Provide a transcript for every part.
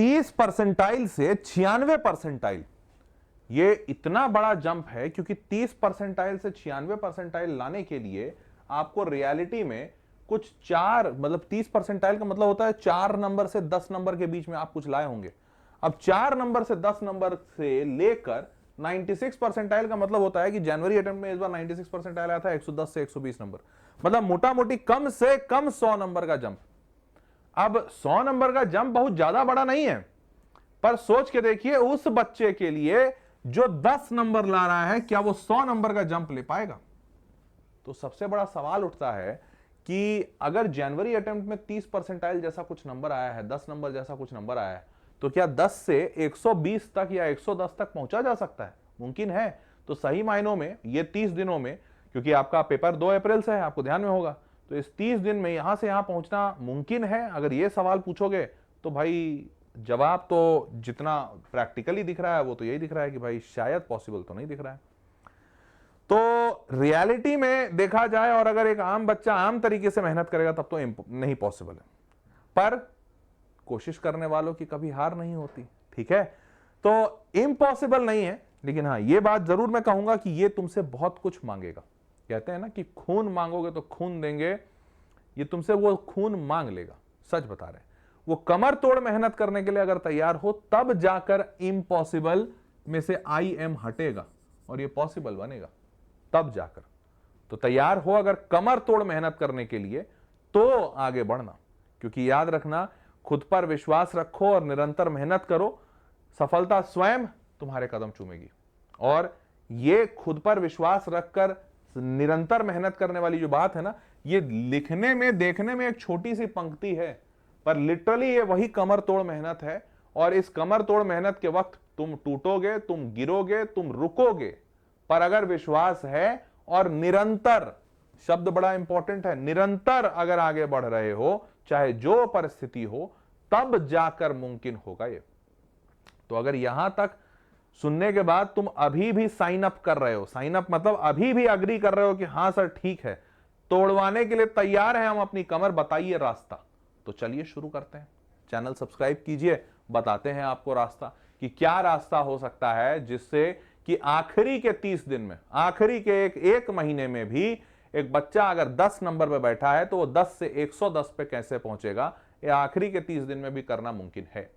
30 percentile से 96 percentile, ये इतना बड़ा जंप है क्योंकि 30 परसेंटाइल से 96 परसेंटाइल लाने के लिए आपको रियलिटी में कुछ 4 मतलब 30 परसेंटाइल का मतलब होता है 4 नंबर से 10 नंबर के बीच में आप कुछ लाए होंगे। अब 4 नंबर से 10 नंबर से लेकर 96 परसेंटाइल का मतलब होता है कि जनवरी अटेम्प्ट में इस बार 96 परसेंटाइल आया था 110 से 120 नंबर, मतलब मोटा मोटी कम से कम 100 नंबर का जंप। अब 100 नंबर का जंप बहुत ज्यादा बड़ा नहीं है, पर सोच के देखिए उस बच्चे के लिए जो 10 नंबर ला रहा है, क्या वो 100 नंबर का जंप ले पाएगा? तो सबसे बड़ा सवाल उठता है कि अगर जनवरी अटेम्प्ट में 30 परसेंटाइल जैसा कुछ नंबर आया है, 10 नंबर जैसा कुछ नंबर आया है, तो क्या 10 से 120 तक या 110 तक पहुंचा जा सकता है? मुमकिन है। तो सही मायनों में ये 30 दिनों में, क्योंकि आपका पेपर 2 अप्रैल से है, आपको ध्यान में होगा, तो इस 30 दिन में यहां से यहां पहुंचना मुमकिन है? अगर ये सवाल पूछोगे तो भाई जवाब तो जितना प्रैक्टिकली दिख रहा है वो तो यही दिख रहा है कि भाई शायद पॉसिबल तो नहीं दिख रहा है। तो रियलिटी में देखा जाए और अगर एक आम बच्चा आम तरीके से मेहनत करेगा तब तो नहीं पॉसिबल है, पर कोशिश करने वालों की कभी हार नहीं होती, ठीक है? तो इम्पॉसिबल नहीं है, लेकिन हाँ ये बात जरूर मैं कहूंगा कि ये तुमसे बहुत कुछ मांगेगा। कहते हैं ना कि खून मांगोगे तो खून देंगे, ये तुमसे वो खून मांग लेगा, सच बता रहे हैं। वो कमर तोड़ मेहनत करने के लिए अगर तैयार हो तब जाकर इम्पॉसिबल में से आई एम हटेगा और ये पॉसिबल बनेगा, तब जाकर। तो तैयार हो अगर कमर तोड़ मेहनत करने के लिए तो आगे बढ़ना, क्योंकि याद रखना खुद पर विश्वास रखो और निरंतर मेहनत करो, सफलता स्वयं तुम्हारे कदम चूमेगी। और ये खुद पर विश्वास रखकर निरंतर मेहनत करने वाली जो बात है ना, ये लिखने में देखने में एक छोटी सी पंक्ति है, पर लिटरली ये वही कमर तोड़ मेहनत है। और इस कमर तोड़ मेहनत के वक्त तुम टूटोगे, तुम गिरोगे, तुम रुकोगे, पर अगर विश्वास है और निरंतर, शब्द बड़ा इंपॉर्टेंट है, निरंतर अगर आगे बढ़ रहे हो चाहे जो परिस्थिति हो, तब जाकर मुमकिन होगा ये। तो अगर यहां तक सुनने के बाद तुम अभी भी साइन अप कर रहे हो, साइन अप मतलब अभी भी अग्री कर रहे हो कि हां सर ठीक है, तोड़वाने के लिए तैयार है हम अपनी कमर, बताइए रास्ता, तो चलिए शुरू करते हैं। चैनल सब्सक्राइब कीजिए, बताते हैं आपको रास्ता कि क्या रास्ता हो सकता है जिससे कि आखिरी के 30 दिन में, आखिरी के एक महीने में भी एक बच्चा अगर 10 नंबर पे बैठा है तो वो 10 से 110 पे कैसे पहुंचेगा, ये आखिरी के 30 दिन में भी करना मुमकिन है।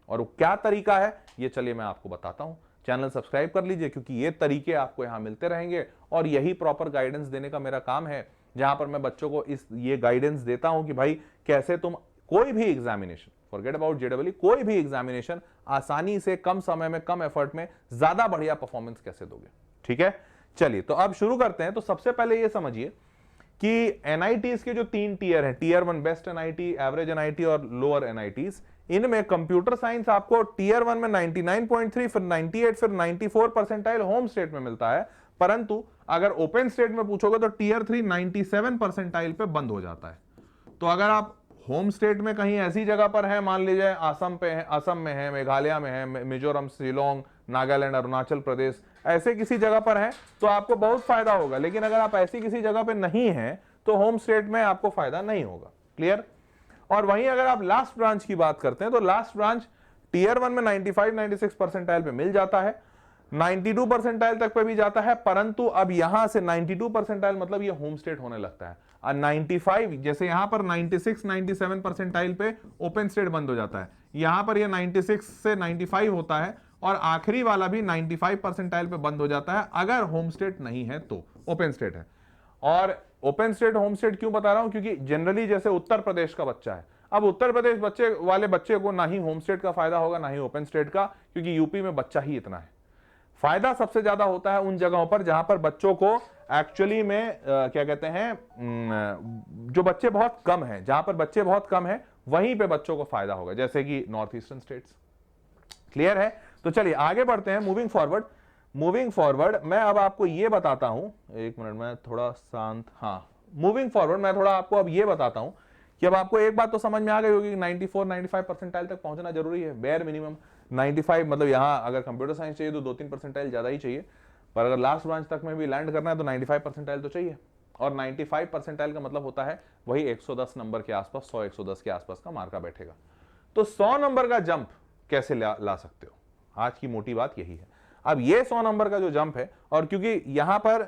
और वो क्या तरीका है ये चलिए मैं आपको बताता हूं। चैनल सब्सक्राइब कर लीजिए, क्योंकि ये तरीके आपको यहां मिलते रहेंगे और यही प्रॉपर गाइडेंस देने का मेरा काम है, जहां पर मैं बच्चों को ये गाइडेंस देता हूं कि भाई कैसे तुम कोई भी एग्जामिनेशन, फॉरगेट अबाउट जेडब्ल्यू, कोई भी एग्जामिनेशन आसानी से कम समय में कम एफर्ट में ज्यादा बढ़िया परफॉर्मेंस कैसे दोगे। ठीक है, चलिए तो अब शुरू करते हैं। तो सबसे पहले ये समझिए कि एनआईटीज के जो 3 टीयर हैं, tier 1 best NIT, average NIT और लोअर एनआईटीज, इनमें कंप्यूटर साइंस आपको टीयर 1 में 99.3, फिर 98, फिर 94 परसेंटाइल होम स्टेट में मिलता है। परंतु अगर ओपन स्टेट में पूछोगे तो टीयर 3 97 परसेंटाइल पे बंद हो जाता है। तो अगर आप होम स्टेट में कहीं ऐसी जगह पर है, मान लीजिए असम पे है, असम में है, मेघालय में है, मिजोरम, शिलोंग, नागालैंड, अरुणाचल प्रदेश, ऐसे किसी जगह पर है तो आपको बहुत फायदा होगा। लेकिन अगर आप ऐसी किसी जगह पे नहीं है तो होम स्टेट में आपको फायदा नहीं होगा। क्लियर? और वहीं अगर आप लास्ट ब्रांच की बात करते हैं तो लास्ट ब्रांच टीयर 1 में 95-96 परसेंटाइल पे मिल जाता है, 92 परसेंटाइल तक पे भी जाता है। परंतु अब यहां से 92 परसेंटाइल मतलब ये होम स्टेट होने लगता है, और 95 जैसे यहां पर 96-97 परसेंटाइल पे ओपन स्टेट बंद हो जाता है, यहां पर ये 96 से 95 होता है और आखिरी वाला भी 95 परसेंटाइल पे बंद हो जाता है अगर होम स्टेट नहीं है तो, ओपन स्टेट है। और ओपन स्टेट होम स्टेट क्यों बता रहा हूं, क्योंकि जनरली जैसे उत्तर प्रदेश का बच्चा है, अब उत्तर प्रदेश बच्चे को ना ही होम स्टेट का फायदा होगा ना ही ओपन स्टेट का, क्योंकि यूपी में बच्चा ही इतना है। फायदा सबसे ज्यादा होता है उन जगहों पर जहां पर बच्चों को एक्चुअली में क्या कहते हैं, जो बच्चे बहुत कम हैं, जहां पर बच्चे बहुत कम हैं वहीं पे बच्चों को फायदा होगा, जैसे कि नॉर्थ ईस्टर्न स्टेट्स। क्लियर है? तो चलिए आगे बढ़ते हैं। मूविंग फॉरवर्ड मैं अब आपको ये बताता हूं, एक मिनट में थोड़ा शांत, हाँ, मूविंग फॉरवर्ड मैं थोड़ा आपको अब ये बताता हूं कि अब आपको एक बात तो समझ में आ गई होगी कि 94-95 परसेंटाइल तक पहुंचना जरूरी है, बेयर मिनिमम 95, मतलब यहां अगर कंप्यूटर साइंस चाहिए तो 2-3 परसेंटाइल ज्यादा ही चाहिए, पर अगर लास्ट ब्रांच तक में भी लैंड करना है तो 95 परसेंटाइल तो चाहिए। और 95 परसेंटाइल का मतलब होता है वही 110 नंबर के आसपास, 100-110 के आसपास का मार्का बैठेगा। तो 100 नंबर का जंप कैसे ला सकते हो। आज की मोटी बात यही है। अब ये 100 नंबर का जो जंप है, और क्योंकि यहां पर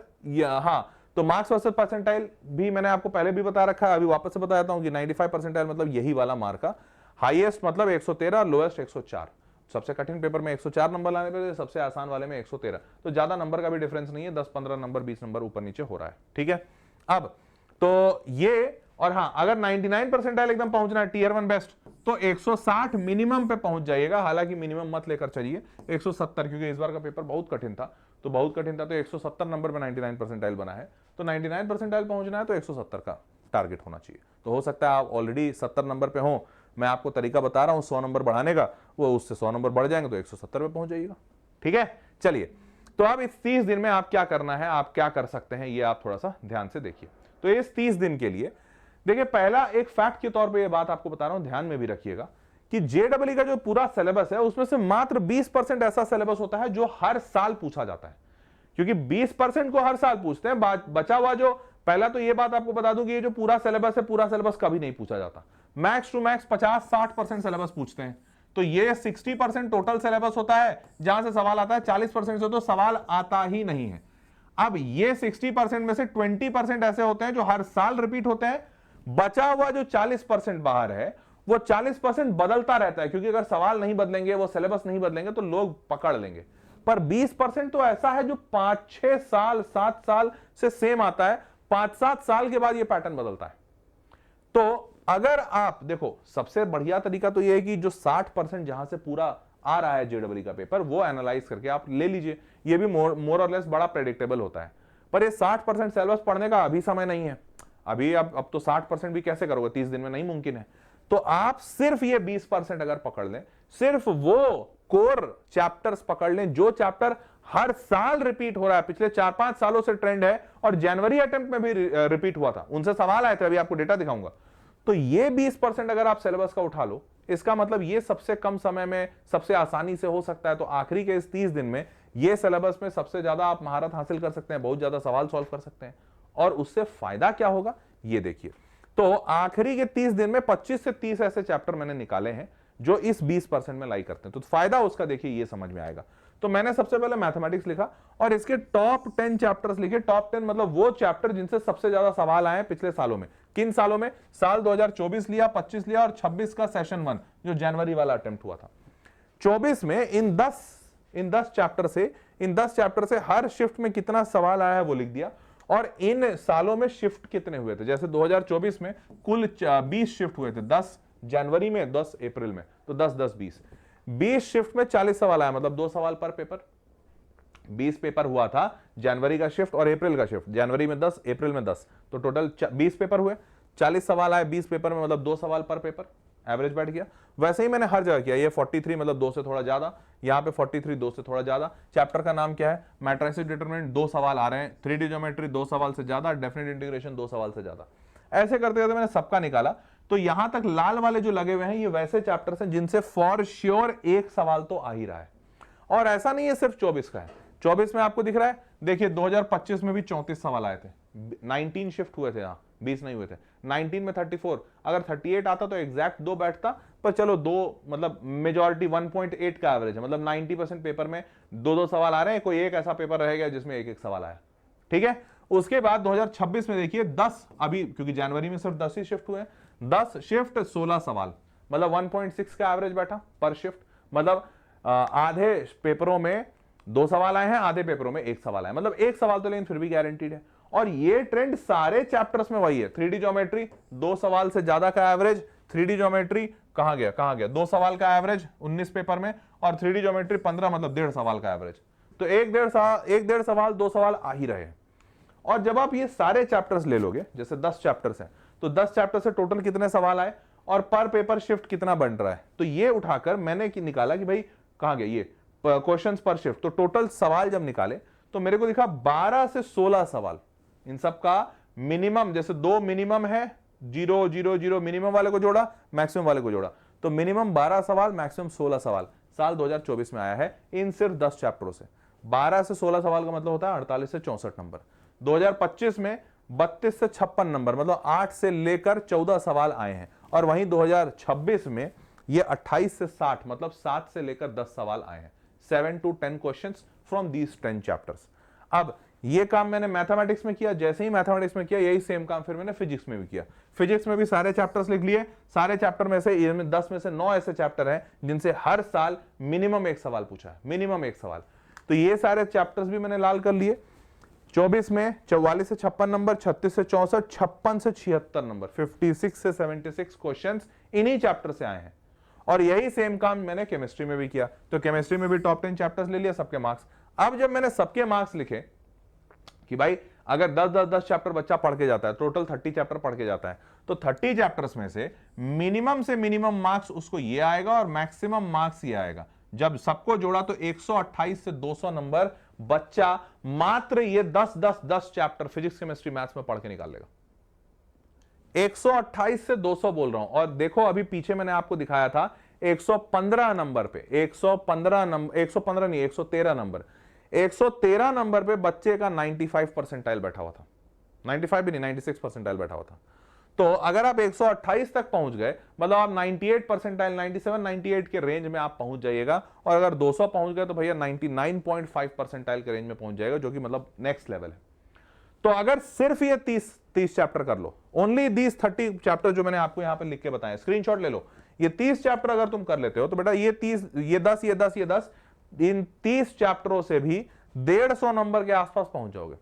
हाँ, तो मार्क्स वर्सेस परसेंटाइल भी मैंने आपको पहले भी बता रखा है, अभी वापस से बताता हूं कि 95 परसेंटाइल मतलब यही वाला मार्क का, हाईएस्ट मतलब 113, लोएस्ट 104। सबसे कठिन पेपर में 104 नंबर लाने पे, सबसे आसान वाले में 113, तो ज्यादा नंबर का भी डिफरेंस नहीं है, 10-15 नंबर 20 नंबर ऊपर नीचे हो रहा है। ठीक है, अब तो ये, और हाँ, अगर 99 परसेंटाइल एकदम पहुंचना है टीयर 1 बेस्ट, तो 160 मिनिमम पे पहुंच जाइएगा। हालांकि मिनिमम मत लेकर चलिए 170, क्योंकि इस बार का पेपर बहुत कठिन था, तो 170 नंबर पे 99 परसेंटाइल बना है, तो 99 परसेंटाइल पहुंचना है तो 170 का टारगेट होना चाहिए। तो हो सकता है आप ऑलरेडी 70 नंबर पे हो, मैं आपको तरीका बता रहा हूं 100 नंबर बढ़ाने का, वो उससे 100 नंबर बढ़ जाएंगे तो 170 पे पहुंच जाइएगा। ठीक है, चलिए, तो अब इस 30 दिन में आप क्या करना है, आप क्या कर सकते हैं, ये आप थोड़ा सा ध्यान से देखिए। तो इस 30 दिन के लिए देखिए, पहला एक फैक्ट के तौर पे ये बात आपको बता रहा हूं, ध्यान में भी रखिएगा कि जेडब्ल्यू का जो पूरा सिलेबस है उसमें से मात्र 20% ऐसा सिलेबस होता है जो हर साल पूछा जाता है, क्योंकि 20% को हर साल पूछते हैं। बचा हुआ जो, पहला तो ये बात आपको बता दूं कि ये जो पूरा सिलेबस है, पूरा सिलेबस कभी नहीं पूछा जाता। मैक्स टू मैक्स 50-60% सिलेबस पूछते हैं, तो ये 60% टोटल सिलेबस होता है जहां से सवाल आता है। 40% से तो सवाल आता ही नहीं है। अब ये 60% में से 20% ऐसे होते हैं जो हर साल रिपीट होते हैं। बचा हुआ जो 40% बाहर है, वो 40% बदलता रहता है, क्योंकि अगर सवाल नहीं बदलेंगे, वो सिलेबस नहीं बदलेंगे तो लोग पकड़ लेंगे। पर 20% तो ऐसा है जो 5-6 साल 7 साल से सेम आता है, 5-7 साल के बाद ये पैटर्न बदलता है। तो अगर आप देखो, सबसे बढ़िया तरीका तो ये है कि जो 60% जहां से पूरा आ रहा है जेडब्ल्यू का पेपर, वो एनालाइज करके आप ले लीजिए। ये भी मोर और लेस बड़ा प्रेडिक्टेबल होता है। पर ये 60% सिलेबस पढ़ने का अभी समय नहीं है। अभी अब तो 60% भी कैसे करोगे, 30 दिन में नहीं मुमकिन है। तो आप सिर्फ ये 20% अगर पकड़ लें, सिर्फ वो कोर चैप्टर्स पकड़ लें जो चैप्टर हर साल रिपीट हो रहा है, पिछले 4-5 सालों से ट्रेंड है, और जनवरी अटेम्प्ट में भी रिपीट हुआ था, उनसे सवाल आए थे, अभी आपको डेटा दिखाऊंगा। तो ये 20% अगर आप सिलेबस का उठा लो, इसका मतलब ये सबसे कम समय में सबसे आसानी से हो सकता है। तो आखिरी के इस 30 दिन में ये सिलेबस में सबसे ज्यादा आप महारत हासिल कर सकते हैं, बहुत ज्यादा सवाल सॉल्व कर सकते हैं। और उससे फायदा क्या होगा ये देखिए। तो आखिरी के 30 दिन में 25 से 30 ऐसे चैप्टर मैंने निकाले हैं जो इस 20% में लाई करते हैं। तो फायदा उसका देखिए ये समझ में आएगा। तो मैंने सबसे पहले मैथमेटिक्स लिखा और इसके टॉप 10 चैप्टर्स लिखे। टॉप 10 मतलब वो चैप्टर जिनसे सबसे ज्यादा सवाल आए पिछले सालों में। किन सालों में? साल 2024 लिया, 25 लिया और 26 का सेशन 1 जो जनवरी वाला अटेम्प्ट हुआ था। 24 में इन 10 चैप्टर से हर शिफ्ट में कितना सवाल आया है वो लिख दिया, और इन सालों में शिफ्ट कितने हुए थे। जैसे 2024 में कुल 20 शिफ्ट हुए थे, 10 जनवरी में, 10 अप्रैल में, तो 10-10 20 शिफ्ट में 40 सवाल आया, मतलब 2 सवाल पर पेपर। 20 पेपर हुआ था, जनवरी का शिफ्ट और अप्रैल का शिफ्ट। जनवरी में 10, अप्रैल में 10, तो टोटल 20 पेपर हुए, 40 सवाल आए 20 पेपर में, मतलब 2 सवाल पर पेपर, एवरेज बैठ गया। वैसे ही मैंने हर जगह किया। ये 43 मतलब 2 से थोड़ा ज्यादा, यहां पे 43 2 से थोड़ा ज्यादा। चैप्टर का नाम क्या है? मैट्रिसेस डिटरमिनेंट, 2 सवाल आ रहे हैं। 3D ज्योमेट्री 2 सवाल से ज्यादा, डेफिनेट इंटीग्रेशन 2 सवाल से ज्यादा। ऐसे करते करते मैंने सबका निकाला। तो यहां तक लाल वाले जो लगे हुए हैं ये वैसे चैप्टर्स हैं जिनसे फॉर श्योर एक सवाल तो आ ही रहा है। और ऐसा नहीं है सिर्फ 24 का है। 24 में आपको दिख रहा है, देखिए 2025 में भी 34 सवाल आए थे, 19 शिफ्ट हुए थे, 20 नहीं हुए थे। 19 में 34, अगर 38 आता तो एग्जैक्ट 2 बैठता, पर चलो 2 मतलब मेजॉरिटी 1.8 का एवरेज है, मतलब 90% पेपर में 2-2 सवाल आ रहे हैं, कोई एक ऐसा पेपर रह गया जिसमें 1-1 सवाल आया। ठीक है। उसके बाद 2026 में देखिए 10, अभी क्योंकि जनवरी में सिर्फ 10 ही शिफ्ट हुए, 10 शिफ्ट 16 सवाल, मतलब 1.6 का एवरेज बैठा पर शिफ्ट। मतलब आधे पेपरों में 2 सवाल आए हैं, आधे पेपरों में 1 सवाल आया, मतलब 1 सवाल तो लेकिन फिर भी गारंटीड है। और ये ट्रेंड सारे चैप्टर्स में वही है। 3D ज्योमेट्री 2 सवाल से ज्यादा का एवरेज। 3D ज्योमेट्री कहां गया 2 सवाल का एवरेज 19 पेपर में, और 3D ज्योमेट्री 15 मतलब 1.5 सवाल का एवरेज। तो 1.5 सवाल 2 सवाल आ ही रहे हैं। और जब आप ये सारे चैप्टर्स ले लोगे, जैसे 10 चैप्टर्स हैं, तो 10 चैप्टर से टोटल कितने सवाल आए और पर पेपर शिफ्ट कितना बन रहा है, तो ये उठाकर मैंने निकाला कि भाई कहां गया ये क्वेश्चंस पर शिफ्ट। तो टोटल सवाल जब निकाले तो मेरे को दिखा 12 से 16 सवाल। इन सब का मिनिमम, जैसे 2 मिनिमम है, 0 0 0 मिनिमम वाले को जोड़ा, मैक्सिमम वाले को जोड़ा, तो मिनिमम 12 सवाल, मैक्सिमम 16 सवाल साल 2024 में आया है इन सिर्फ 10 चैप्टरों से। 12 से 16 सवाल का मतलब होता है 48 से 64 नंबर। 2025 में 32 से 56 नंबर, मतलब 8 से लेकर 14 सवाल आए हैं। और वहीं 2026 में ये 28 से 60 मतलब 7 से लेकर 10 सवाल आए हैं, 7 to 10 questions from these 10 chapters. अब ये काम मैंने मैथमेटिक्स में किया, जैसे ही मैथमेटिक्स में किया यही सेम काम फिर मैंने फिजिक्स में भी किया। फिजिक्स में भी सारे चैप्टर्स लिख लिए, सारे चैप्टर में से 10 में से 9 ऐसे चैप्टर हैं जिनसे हर साल मिनिमम एक सवाल पूछा है, मिनिमम एक सवाल। तो ये सारे चैप्टर्स भी मैंने लाल कर लिए। 24 में 44 से 56 नंबर, 36 से 64, 56 से 76 नंबर, 56 से 76 क्वेश्चंस इन्हीं चैप्टर से आए हैं। और यही सेम काम मैंने केमिस्ट्री में भी किया। तो केमिस्ट्री में भी टॉप 10 चैप्टर्स ले लिया, सबके मार्क्स। अब जब मैंने सबके मार्क्स लिखे कि भाई अगर 10-10-10 चैप्टर बच्चा पढ़ के जाता है, टोटल 30 चैप्टर पढ़ के जाता है, तो 30 चैप्टर्स में से मिनिमम मार्क्स उसको ये आएगा और मैक्सिमम मार्क्स ये आएगा। जब सबको जोड़ा तो 128 से 200 नंबर बच्चा मात्र ये 10-10-10 चैप्टर फिजिक्स केमिस्ट्री मैथ्स में पढ़ के निकाल लेगा। 128 से 200 बोल रहा हूं। और देखो अभी पीछे मैंने आपको दिखाया था 115 नंबर पे, 113 नंबर, 113 नंबर पे बच्चे का 95 परसेंटाइल बैठा हुआ था। 95 भी नहीं, 96 परसेंटाइल बैठा हुआ था। तो अगर आप 128 तक पहुंच गए मतलब आप 98 परसेंटाइल, 97 98 के रेंज में आप पहुंच जाइएगा। और अगर 200 पहुंच गए तो भैया 99.5 परसेंटाइल के रेंज में पहुंच जाएगा, जो कि मतलब नेक्स्ट लेवल है। तो अगर सिर्फ ये 30 चैप्टर कर लो, ओनली दीज 30 चैप्टर जो मैंने आपको यहां पे लिख के बताया, स्क्रीनशॉट ले लो। ये 30 चैप्टर अगर तुम कर लेते हो तो बेटा ये 10 इन 30 चैप्टरों से भी 150 नंबर के आसपास पहुंच जाओगे,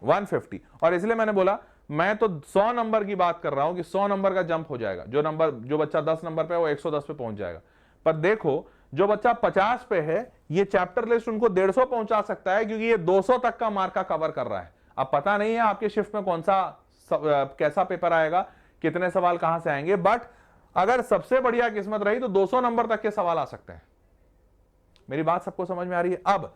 150। और इसलिए मैंने बोला मैं तो 100 नंबर की बात कर रहा हूं कि 100 नंबर का जंप हो जाएगा। जो बच्चा 10 नंबर पे है वो 110 पे पहुंच जाएगा। पर देखो जो बच्चा 50 पे है ये चैप्टर लिस्ट उनको 150 पहुंचा सकता है, क्योंकि ये 200 तक का मार्क का कवर कर रहा है। अब पता नहीं है आपके शिफ्ट में कौन सा कैसा पेपर आएगा, कितने सवाल कहां से आएंगे, बट अगर सबसे बढ़िया किस्मत रही तो 200 नंबर तक के सवाल आ सकते हैं। मेरी बात सबको समझ में आ रही है? अब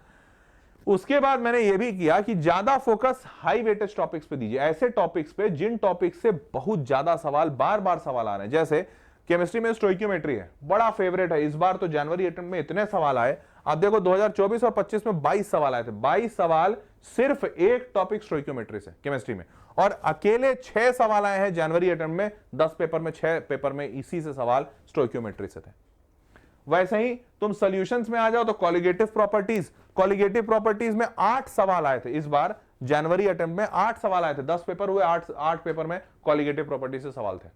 उसके बाद मैंने यह भी किया कि ज्यादा फोकस हाई वेटेज टॉपिक्स पे दीजिए, ऐसे टॉपिक्स पे जिन टॉपिक्स से बहुत ज्यादा सवाल, बार बार सवाल आ रहे हैं। जैसे केमिस्ट्री में स्टोइकियोमेट्री है, बड़ा फेवरेट है। इस बार तो जनवरी अटेम्प्ट में इतने सवाल आए, आप देखो 2024 और 25 में 22 सवाल आए थे। 22 सवाल सिर्फ एक टॉपिक स्टोइकियोमेट्री से, केमिस्ट्री में। और अकेले 6 सवाल आए हैं जनवरी अटेम्प्ट में, 10 पेपर में 6 पेपर में इसी से सवाल स्टोइकियोमेट्री से थे। वैसे ही तुम सॉल्यूशंस में आ जाओ तो कॉलिगेटिव प्रॉपर्टीज में 8 सवाल आए थे। इस बार जनवरी अटेम्प्ट में 8 सवाल आए थे, 10 पेपर हुए, 8 पेपर में कॉलिगेटिव प्रॉपर्टी से सवाल थे।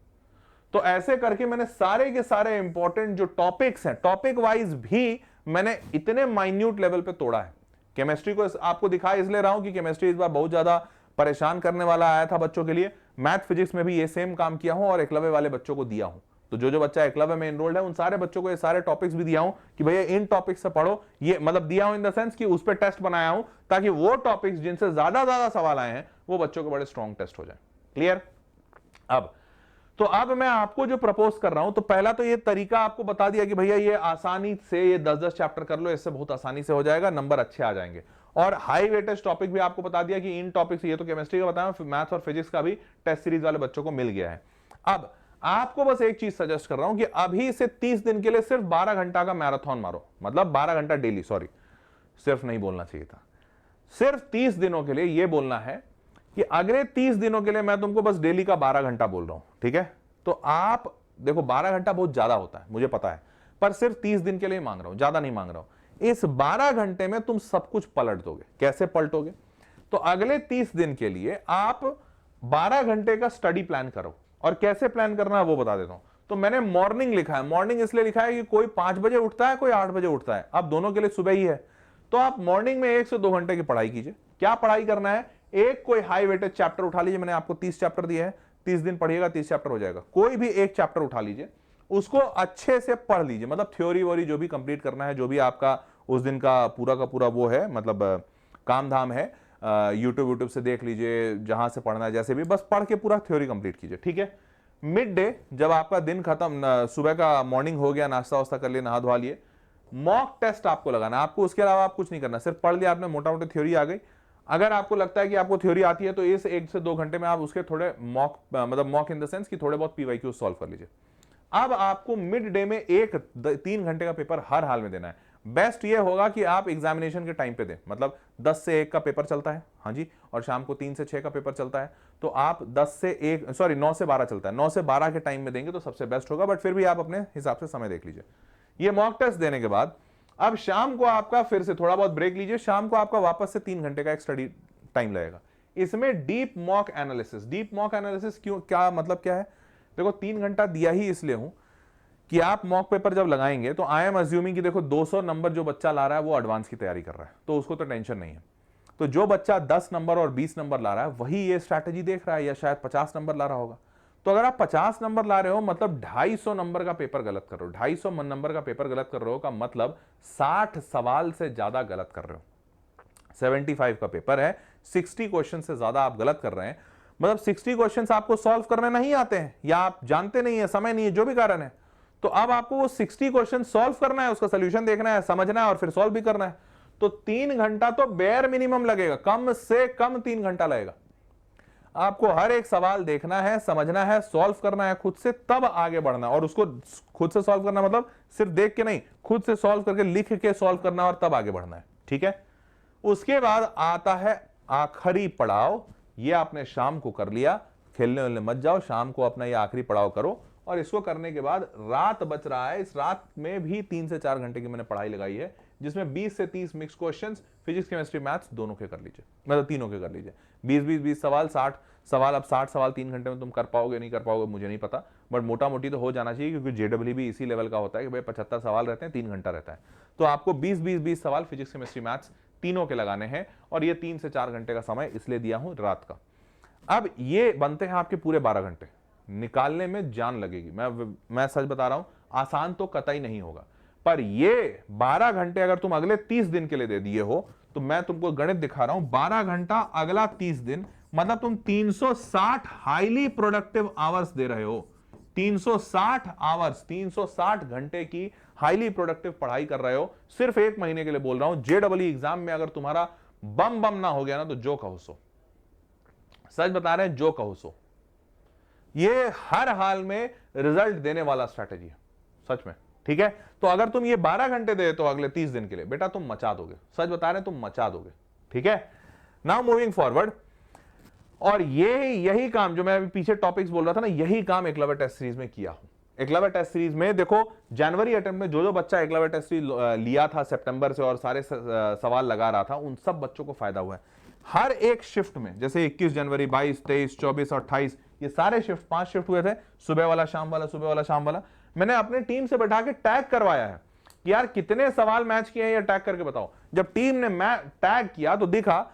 तो ऐसे करके मैंने सारे के सारे इंपॉर्टेंट जो टॉपिक्स हैं, टॉपिक वाइज भी मैंने इतने माइन्यूट लेवल पे तोड़ा है। केमिस्ट्री को आपको दिखा इसलिए रहा हूं कि केमिस्ट्री इस बार बहुत ज्यादा परेशान करने वाला आया था बच्चों के लिए। मैथ फिजिक्स में भी ये सेम काम किया हूं और एकलव्य वाले बच्चों को दिया हूं। तो जो बच्चा एकलव्य में एनरोल्ड है उन सारे बच्चों को ये सारे टॉपिक्स भी दिया हूं कि भैया इन टॉपिक्स से पढ़ो। ये मतलब दिया हूं इन द सेंस कि उस पर टेस्ट बनाया हूं ताकि वो टॉपिक्स जिनसे ज्यादा सवाल आए हैं वो बच्चों के बड़े स्ट्रॉन्ग टेस्ट हो जाए। क्लियर? अब मैं आपको जो प्रपोज कर रहा हूं, तो पहला तो ये तरीका आपको बता दिया कि भैया ये आसानी से ये 10-10 चैप्टर कर लो, इससे बहुत आसानी से हो जाएगा, नंबर अच्छे आ जाएंगे। और हाई वेटेज टॉपिक भी आपको बता दिया कि इन टॉपिक्स, ये तो केमिस्ट्री का बताया, मैथ्स और फिजिक्स का भी टेस्ट सीरीज वाले बच्चों को मिल गया है। अब आपको बस एक चीज सजेस्ट कर रहा हूं कि अभी से 30 दिन के लिए सिर्फ 12 घंटा का मैराथन मारो, मतलब 12 घंटा डेली, सॉरी सिर्फ नहीं बोलना चाहिए था, सिर्फ 30 दिनों के लिए ये बोलना है कि अगले 30 दिनों के लिए मैं तुमको बस डेली का 12 घंटा बोल रहा हूं, ठीक है? तो आप देखो 12 घंटा बहुत ज्यादा होता है, मुझे पता है, पर सिर्फ 30 दिन के लिए मांग रहा हूं, ज्यादा नहीं मांग रहा हूं। इस 12 घंटे में तुम सब कुछ पलट दोगे। कैसे पलटोगे? तो अगले 30 दिन के लिए आप 12 घंटे का स्टडी प्लान करो, और कैसे प्लान करना है वो बता देता हूं। तो मैंने मॉर्निंग लिखा है। मॉर्निंग इसलिए लिखा है कि कोई 5 बजे उठता है, कोई 8 बजे उठता है, अब दोनों के लिए सुबह ही है। तो आप मॉर्निंग में 1 से 2 घंटे की पढ़ाई कीजिए। क्या पढ़ाई करना है? एक कोई हाई वेटेज चैप्टर उठा लीजिए। मैंने आपको 30 चैप्टर दिए हैं, 30 दिन पढ़िएगा, 30 चैप्टर हो जाएगा। कोई भी एक चैप्टर उठा लीजिए, उसको अच्छे से पढ़ लीजिए, मतलब थ्योरी वोरी जो भी कंप्लीट करना है, जो भी आपका उस दिन का पूरा वो है, मतलब काम धाम है, यूट्यूब से देख लीजिए, जहां से पढ़ना है, जैसे भी, बस पढ़ के पूरा थ्योरी कंप्लीट कीजिए, ठीक है? मिड डे जब आपका दिन खत्म, सुबह का मॉर्निंग हो गया, नाश्ता वास्ता कर लिया, नहा धोवा लिए, मॉक टेस्ट आपको लगाना है। आपको उसके अलावा आप कुछ नहीं करना, सिर्फ पढ़ लिया आपने, मोटा मोटी थ्योरी आ गई। अगर आपको लगता है कि आपको थ्योरी आती है तो इस 1 से 2 घंटे में आप उसके थोड़े मॉक, मतलब मॉक इन द सेंस कि थोड़े बहुत पीवाईक्यू सॉल्व कर लीजिए। अब आपको मिड डे में 3 घंटे का पेपर हर हाल में देना है। बेस्ट ये होगा कि आप एग्जामिनेशन के टाइम पे दें, मतलब 10 से 1 का पेपर चलता है, हाँ जी, और शाम को 3 से 6 का पेपर चलता है, तो आप 9 से 12 चलता है, 9 से 12 के टाइम में देंगे तो सबसे बेस्ट होगा, बट फिर भी आप अपने हिसाब से समय देख लीजिए। ये मॉक टेस्ट देने के बाद अब शाम को आपका फिर से थोड़ा बहुत ब्रेक लीजिए, शाम को आपका वापस से 3 घंटे का एक स्टडी टाइम लगेगा। इसमें डीप मॉक एनालिसिस क्यों, क्या मतलब क्या है? देखो 3 घंटा दिया ही इसलिए हूं कि आप मॉक पेपर जब लगाएंगे तो आई एम अज्यूमिंग कि देखो 200 नंबर जो बच्चा ला रहा है वो एडवांस की तैयारी कर रहा है, तो उसको तो टेंशन नहीं है। तो जो बच्चा 10 नंबर और 20 नंबर ला रहा है वही ये स्ट्रैटेजी देख रहा है, या शायद 50 नंबर ला रहा होगा। तो अगर आप 50 नंबर ला रहे हो मतलब 250 नंबर का पेपर गलत कर रहे हो, 250 नंबर का पेपर गलत कर रहे हो का मतलब 60 सवाल से ज्यादा गलत कर रहे हो। 75 का पेपर है, 60 क्वेश्चन से ज्यादा आप गलत कर रहे हैं, मतलब 60 क्वेश्चंस आपको सॉल्व करने नहीं आते हैं, या आप जानते नहीं है, समय नहीं है, जो भी कारण है, तो अब आपको वो 60 क्वेश्चन सॉल्व करना है, उसका सोल्यूशन देखना है, समझना है और फिर सॉल्व भी करना है। तो 3 घंटा तो बेयर मिनिमम लगेगा, कम से कम 3 घंटा लगेगा। आपको हर एक सवाल देखना है, समझना है, सॉल्व करना है खुद से, तब आगे बढ़ना है। और उसको खुद से सॉल्व करना मतलब सिर्फ देख के नहीं, खुद से सॉल्व करके लिख के सॉल्व करना और तब आगे बढ़ना है, ठीक है। उसके बाद आता है आखिरी पड़ाव, ये आपने शाम को कर लिया, खेलने वेलने मत जाओ, शाम को अपना ये आखिरी पड़ाव करो। और इसको करने के बाद रात बच रहा है, इस रात में भी 3 से 4 घंटे की मैंने पढ़ाई लगाई है, जिसमें 20 से 30 mix questions, physics chemistry maths दोनों के कर लीजिए, मतलब तीनों के कर लीजिए। 20 सवाल, 60 सवाल। अब 60 सवाल 3 घंटे में तुम कर पाओगे नहीं कर पाओगे मुझे नहीं पता, बट मोटा मोटी तो हो जाना चाहिए, क्योंकि जेडब्ल्यू भी इसी लेवल का होता है कि भाई 75 सवाल रहते हैं, 3 घंटा रहता है। तो आपको 20 सवाल फिजिक्स केमिस्ट्री मैथ्स तीनों के लगाने हैं, और ये 3 से 4 घंटे का समय इसलिए दिया हूं रात का। अब ये बनते हैं आपके पूरे 12 घंटे, निकालने में जान लगेगी, मैं सच बता रहा हूं, आसान तो कतई नहीं होगा। पर ये 12 घंटे अगर तुम अगले 30 दिन के लिए दे दिए हो, तो मैं तुमको गणित दिखा रहा हूं, 12 घंटा अगला 30 दिन, मतलब तुम 360 हाईली प्रोडक्टिव आवर्स दे रहे हो। 360 आवर्स, 360 घंटे की हाईली प्रोडक्टिव पढ़ाई कर रहे हो, सिर्फ 1 महीने के लिए बोल रहा हूं। जेडब्ल्यू एग्जाम में अगर तुम्हारा बम ना हो गया ना, तो जो कहो सो, सच बता रहे हैं, जो कहो सो। ये हर हाल में रिजल्ट देने वाला स्ट्रैटेजी है, सच में, ठीक है। तो अगर तुम ये 12 घंटे दे तो अगले 30 दिन के लिए बेटा तुम मचा दोगे, सच बता रहे हैं, तुम मचा दोगे, ठीक है। नाउ मूविंग फॉरवर्ड, और यही काम जो मैं अभी पीछे टॉपिक्स बोल रहा था ना, यही काम एकलव्य टेस्ट सीरीज में किया हूं। एकलव्य टेस्ट सीरीज में देखो, जनवरी अटेम्प्ट में जो बच्चा एकलव्य टेस्ट सीरीज लिया था सितंबर से और सारे सवाल लगा रहा था, उन सब बच्चों को फायदा हुआ है। हर एक शिफ्ट में, जैसे 21 जनवरी, 22, 23, 24 और 28, ये सारे शिफ्ट, 5 शिफ्ट हुए थे, सुबह वाला शाम वाला, सुबह वाला शाम वाला। मैंने अपनी टीम से बैठा के टैग करवाया है कि यार कितने सवाल मैच किए हैं, ये टैग करके बताओ। जब टीम ने टैग किया तो दिखा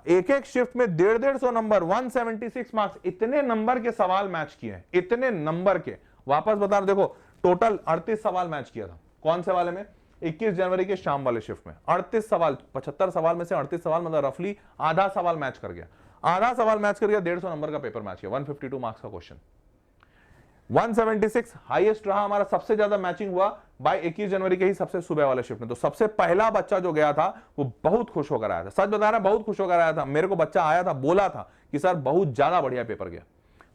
एक एक शिफ्ट में 150 नंबर, 176 मार्क्स, इतने नंबर के सवाल मैच किए हैं, इतने नंबर के। वापस बता रहा, देखो टोटल 38 सवाल मैच किया था। कौन से वाले में? 21 जनवरी के शाम वाले शिफ्ट में 38 सवाल, 75 सवाल में से 38 सवाल, मतलब रफली आधा सवाल मैच कर गया, आधा सवाल मैच कर गया, 150 नंबर का पेपर मैच किया, 152 मार्क्स का क्वेश्चन। 176 हाईएस्ट रहा हमारा, सबसे ज्यादा मैचिंग हुआ बाय 21 जनवरी के ही सबसे सुबह वाले शिफ्ट में। तो सबसे पहला बच्चा जो गया था वो बहुत खुश होकर आया था, सच बता रहा, बहुत खुश होकर आया था। मेरे को बच्चा आया था, बोला था कि सर बहुत ज्यादा बढ़िया पेपर गया।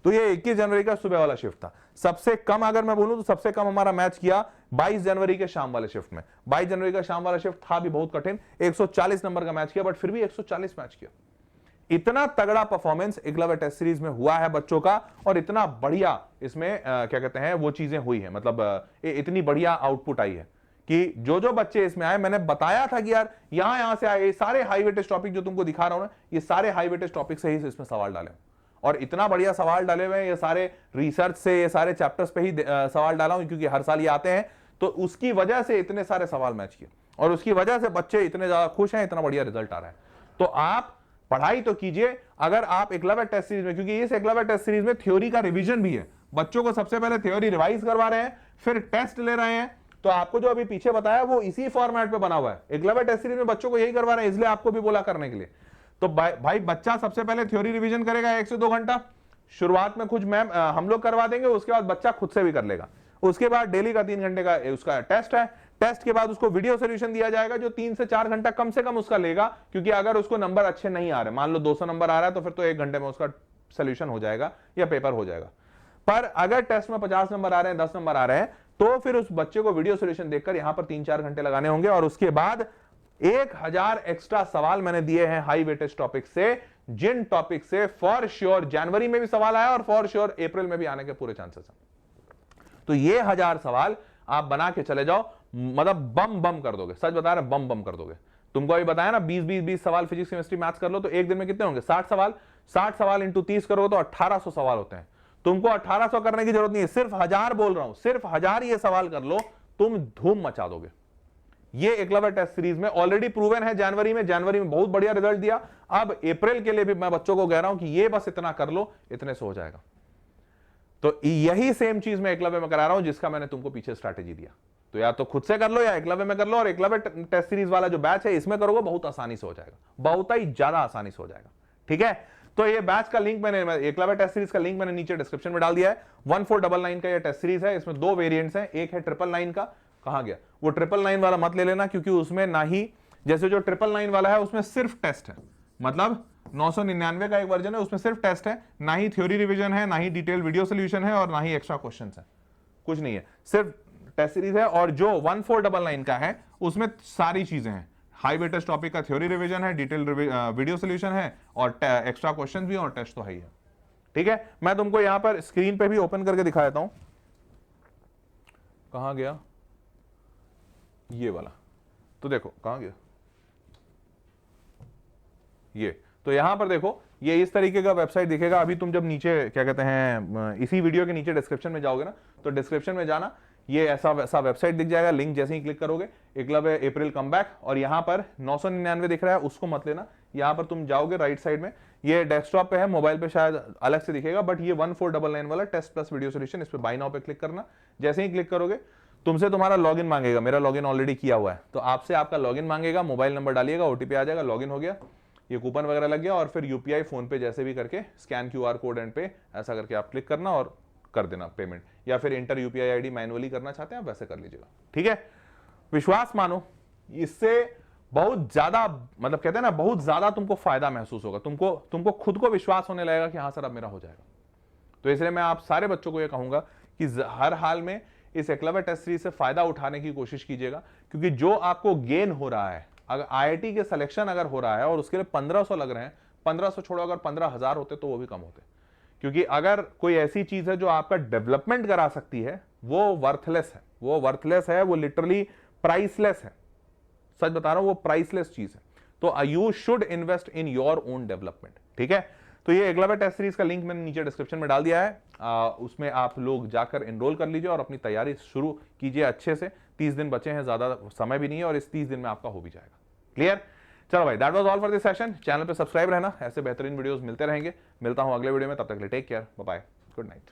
तो ये 21 जनवरी का सुबह वाला शिफ्ट था। सबसे कम अगर मैं बोलूं तो सबसे कम हमारा मैच किया 22 जनवरी के शाम वाले शिफ्ट में। 22 जनवरी का शाम वाला शिफ्ट था भी बहुत कठिन, 140 नंबर का मैच किया, बट फिर भी 140 मैच किया। इतना तगड़ा परफॉर्मेंस एकलव्य टेस्ट सीरीज में हुआ है बच्चों का, और इतना बढ़िया इसमें क्या कहते हैं वो चीजें हुई है, मतलब इतनी बढ़िया आउटपुट आई है कि जो बच्चे इसमें आए, मैंने बताया था कि यार यहां से आए, सारे हाई वेटेज टॉपिक जो तुमको दिखा रहा हूं ना, ये सारे हाई वेटेज टॉपिक से ही इसमें सवाल डाले, और इतना बढ़िया सवाल डाले हुए हैं। ये सारे रिसर्च से, ये सारे चैप्टर्स पे ही सवाल डाला हूं, क्योंकि हर साल ये आते हैं, तो उसकी वजह से इतने सारे सवाल मैच किए, और उसकी वजह से बच्चे इतने ज्यादा खुश हैं, इतना बढ़िया रिजल्ट आ रहा है। तो आप पढ़ाई तो कीजिए अगर आप एकलव्य टेस्ट सीरीज में, क्योंकि इस एकलव्य टेस्ट सीरीज में थ्योरी का रिवीजन भी है। बच्चों को सबसे पहले थ्योरी रिवाइज करवा रहे हैं, फिर टेस्ट ले रहे हैं। तो आपको जो अभी पीछे बताया वो इसी फॉर्मेट पे बना हुआ है। एकलव्य टेस्ट सीरीज में बच्चों को यही करवा रहे हैं, इसलिए आपको भी बोला करने के लिए। तो भाई बच्चा सबसे पहले थ्योरी रिवीजन करेगा 1 से 2 घंटा, शुरुआत में कुछ मैम हम लोग करवा देंगे, उसके बाद बच्चा खुद से भी कर लेगा। उसके बाद डेली का 3 घंटे का उसका टेस्ट है। टेस्ट के बाद उसको वीडियो सॉल्यूशन दिया जाएगा, जो 3 से 4 घंटा कम से कम उसका लेगा, क्योंकि अगर उसको नंबर अच्छे नहीं आ रहे, मान लो 200 नंबर आ रहा है, तो फिर तो 1 घंटे में उसका सॉल्यूशन हो जाएगा या पेपर हो जाएगा। पर अगर टेस्ट में 50 नंबर आ रहे हैं, 10 नंबर आ रहे हैं, तो फिर उस बच्चे को वीडियो सॉल्यूशन देखकर यहां पर 3-4 घंटे लगाने होंगे, और उसके बाद 1000 एक्स्ट्रा सवाल मैंने दिए हैं हाई वेटेज टॉपिक से, जिन टॉपिक से फॉर श्योर जनवरी में भी सवाल आया और फॉर श्योर अप्रैल में भी आने के पूरे चांसेस हैं। तो ये 1000 सवाल आप बना के चले जाओ, मतलब बम बम कर दोगे, सच बता रहे, बम बम कर दोगे। तुमको अभी बताया ना 20 सवाल फिजिक्स केमिस्ट्री मैथ्स कर लो तो एक दिन में कितने होंगे? 60 सवाल। 60 सवाल इंटू 30 करोगे तो 1800 सवाल होते हैं। तुमको 1800 करने की जरूरत नहीं है, सिर्फ 1000 बोल रहा हूं, सिर्फ 1000 ये सवाल कर लो, तुम धूम मचा दोगे। ये एकलव्य टेस्ट सीरीज में ऑलरेडी प्रूवन है। जनवरी में बहुत बढ़िया रिजल्ट दिया। अब अप्रैल के लिए भी मैं बच्चों को कह रहा हूं कि ये बस इतना कर लो, इतने से हो जाएगा। तो यही सेम चीज मैं एकलव्य में करा रहा हूं, जिसका मैंने तुमको पीछे स्ट्रैटेजी दिया। तो या तो खुद से कर लो या एकलव्य में कर लो, और एकलव्य टेस्ट सीरीज वाला जो बैच है इसमें करोगे बहुत आसानी से हो जाएगा, बहुत ही ज्यादा आसानी से हो जाएगा। ठीक है, तो ये बैच का लिंक मैंने, एकलव्य टेस्ट सीरीज का लिंक मैंने नीचे डिस्क्रिप्शन में डाल दिया है। 1499 का ये टेस्ट सीरीज है, इसमें 2 वेरिएंट्स हैं, एक है 999 का। कहां गया वो 999 वाला? मत ले लेना, क्योंकि उसमें ना ही, जैसे जो 999 वाला है उसमें सिर्फ टेस्ट है, मतलब 999 का एक वर्जन है उसमें सिर्फ टेस्ट है, ना ही थ्योरी रिवीजन है, ना ही डिटेल वीडियो सोल्यूशन है, और ना ही एक्स्ट्रा क्वेश्चंस है, कुछ नहीं है, सिर्फ टेस्ट सीरीज है। और जो 1499 का है उसमें सारी चीजें हैं, हाई वेटेज टॉपिक का थ्योरी रिवीजन है, डिटेल वीडियो सोल्यूशन है, और एक्स्ट्रा क्वेश्चन भी, और टेस्ट तो है ही है। ठीक है, मैं तुमको यहां पर स्क्रीन पे भी ओपन करके दिखा देता हूं। कहां गया ये वाला? तो देखो कहां गया ये, तो यहां पर देखो ये इस तरीके का वेबसाइट दिखेगा। अभी तुम जब नीचे क्या कहते हैं, इसी वीडियो के नीचे डिस्क्रिप्शन में जाओगे ना, तो डिस्क्रिप्शन में जाना, ये ऐसा वैसा वेबसाइट दिख जाएगा, लिंक जैसे ही क्लिक करोगे एकलव्य अप्रैल कमबैक, और यहां पर 999 दिख रहा है, उसको मत लेना। यहां पर तुम जाओगे राइट साइड में, ये डेस्कटॉप पे है, मोबाइल पे शायद अलग से दिखेगा, बट ये 1499 वाला टेस्ट प्लस वीडियो सॉल्यूशन, इस पे बाय नाउ पे क्लिक करना। जैसे ही क्लिक करोगे तुमसे तुम्हारा लॉगिन मांगेगा, मेरा लॉगिन ऑलरेडी किया हुआ है, तो आपसे आपका लॉगिन मांगेगा, मोबाइल नंबर डालिएगा, ओटीपी आ जाएगा, लॉगिन हो गया, ये कूपन वगैरह लग गया, और फिर यूपीआई फोन पे जैसे भी करके स्कैन QR कोड एंड पे ऐसा करके आप क्लिक करना और कर देना पेमेंट, या फिर इंटर यूपीआई आईडी मैनुअली करना चाहते हैं आप वैसे कर लीजिएगा। ठीक है, विश्वास मानो, इससे बहुत ज्यादा, मतलब कहते हैं ना, बहुत ज्यादा तुमको फायदा महसूस होगा, तुमको खुद को विश्वास होने लगेगा कि हाँ सर अब मेरा हो जाएगा। तो इसलिए मैं आप सारे बच्चों को यह कहूंगा कि हर हाल में इस एकलव्य टेस्ट सीरीज से फायदा उठाने की कोशिश कीजिएगा, क्योंकि जो आपको गेन हो रहा है, अगर आईआईटी के सिलेक्शन अगर हो रहा है और उसके लिए 1500 लग रहे हैं, 1500 छोड़ो, अगर 15,000 होते तो वो भी कम होते, क्योंकि अगर कोई ऐसी चीज है जो आपका डेवलपमेंट करा सकती है, वो वर्थलेस है, वो वर्थलेस है, वो लिटरली प्राइसलेस है। सच बता रहा हूं, वो प्राइसलेस चीज है। तो you should invest in your own development. ठीक है, तो ये एकलव्य टेस्ट सीरीज का लिंक मैंने नीचे डिस्क्रिप्शन में डाल दिया है, उसमें आप लोग जाकर एनरोल कर लीजिए और अपनी तैयारी शुरू कीजिए अच्छे से। 30 दिन बचे हैं, ज्यादा समय भी नहीं है, और इस 30 दिन में आपका हो भी जाएगा। क्लियर? चलो भाई, that was all for this session. Channel पे सब्सक्राइब रहना, ऐसे बेहतरीन वीडियोस मिलते रहेंगे। मिलता हूं अगले वीडियो में, तब तक के लिए take care, bye bye, good night.